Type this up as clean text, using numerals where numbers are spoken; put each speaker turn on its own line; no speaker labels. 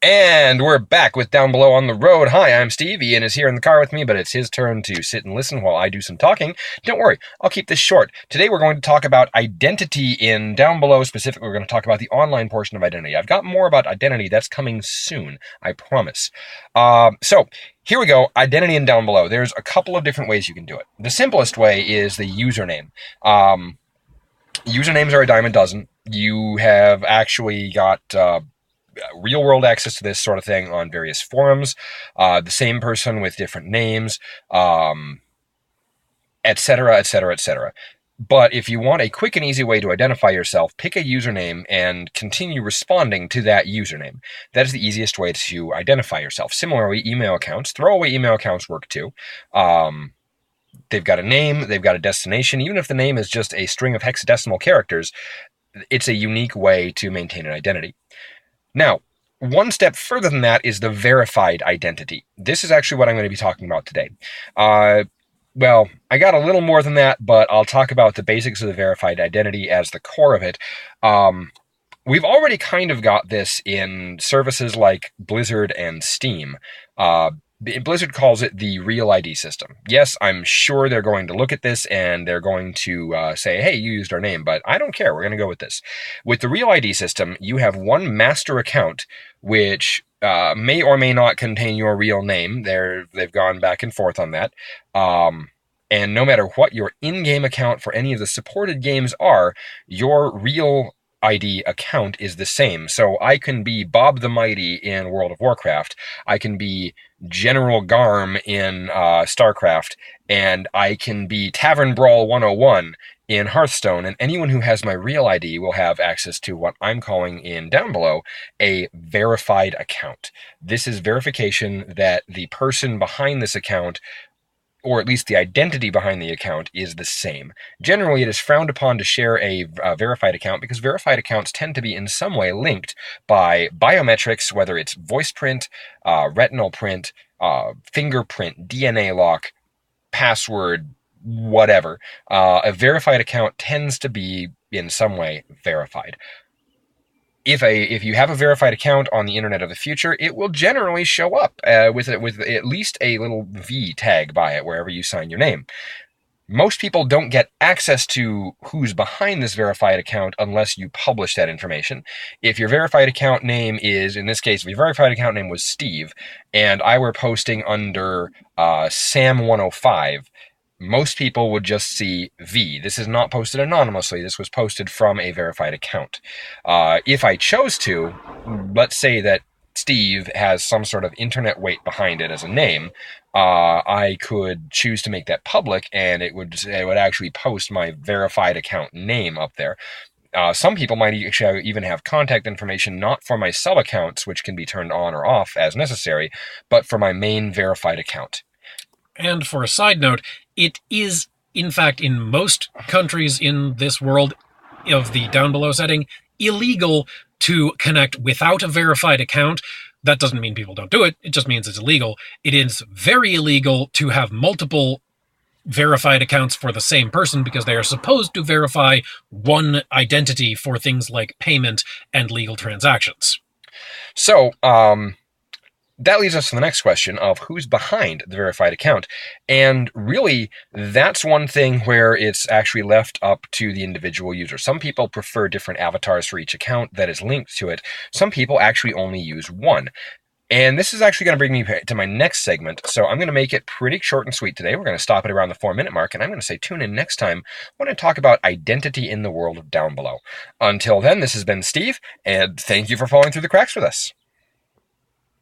And we're back with Down Below on the road. Hi, I'm Steve. Ian is here in the car with me, but it's his turn to sit and listen while I do some talking. Don't worry, I'll keep this short. Today we're going to talk about identity in Down Below. Specifically, we're going to talk about the online portion of identity. I've got more about identity that's coming soon, I promise. So here we go, identity in Down Below. There's a couple of different ways you can do it. The simplest way is the username. Usernames are a dime a dozen. You have actually got real-world access to this sort of thing on various forums, the same person with different names, etc., etc., etc. But if you want a quick and easy way to identify yourself, pick a username and continue responding to that username. That is the easiest way to identify yourself. Similarly, email accounts, throwaway email accounts work too. They've got a name, they've got a destination. Even if the name is just a string of hexadecimal characters, it's a unique way to maintain an identity. Now, one step further than that is the verified identity. This is actually what I'm going to be talking about today. Well, I got a little more than that, but I'll talk about the basics of the verified identity as the core of it. We've already kind of got this in services like Blizzard and Steam. Blizzard calls it the Real ID system. Yes, I'm sure they're going to look at this and they're going to say, hey, you used our name, but I don't care. We're going to go with this. With the Real ID system, you have one master account, which may or may not contain your real name. They've gone back and forth on that. And no matter what your in-game account for any of the supported games are, your real ID account is the same. So I can be Bob the Mighty in World of Warcraft. I can be General Garm in StarCraft. And I can be Tavern Brawl 101 in Hearthstone. And anyone who has my real ID will have access to what I'm calling in Down Below a verified account. This is verification that the person behind this account, or at least the identity behind the account, is the same. Generally, it is frowned upon to share a verified account because verified accounts tend to be in some way linked by biometrics, whether it's voice print, retinal print, fingerprint, DNA lock, password, whatever. A verified account tends to be in some way verified. If you have a verified account on the internet of the future, it will generally show up with at least a little V tag by it wherever you sign your name. Most people don't get access to who's behind this verified account unless you publish that information. If your verified account name is, in this case, if your verified account name was Steve, and I were posting under Sam105, most people would just see V. This is not posted anonymously. This was posted from a verified account. If I chose to, let's say that Steve has some sort of internet weight behind it as a name, I could choose to make that public, and it would actually post my verified account name up there. Some people might actually even have contact information not for my sub-accounts, which can be turned on or off as necessary, but for my main verified account.
And for a side note, it is, in fact, in most countries in this world of the Down Below setting, illegal to connect without a verified account. That doesn't mean people don't do it. It just means it's illegal. It is very illegal to have multiple verified accounts for the same person because they are supposed to verify one identity for things like payment and legal transactions.
So, that leads us to the next question of who's behind the verified account. And really, that's one thing where it's actually left up to the individual user. Some people prefer different avatars for each account that is linked to it. Some people actually only use one. And this is actually going to bring me to my next segment, so I'm going to make it pretty short and sweet today. We're going to stop at around the 4-minute mark, and I'm going to say tune in next time when I talk about identity in the world of Down Below. Until then, this has been Steve, and thank you for falling through the cracks with us.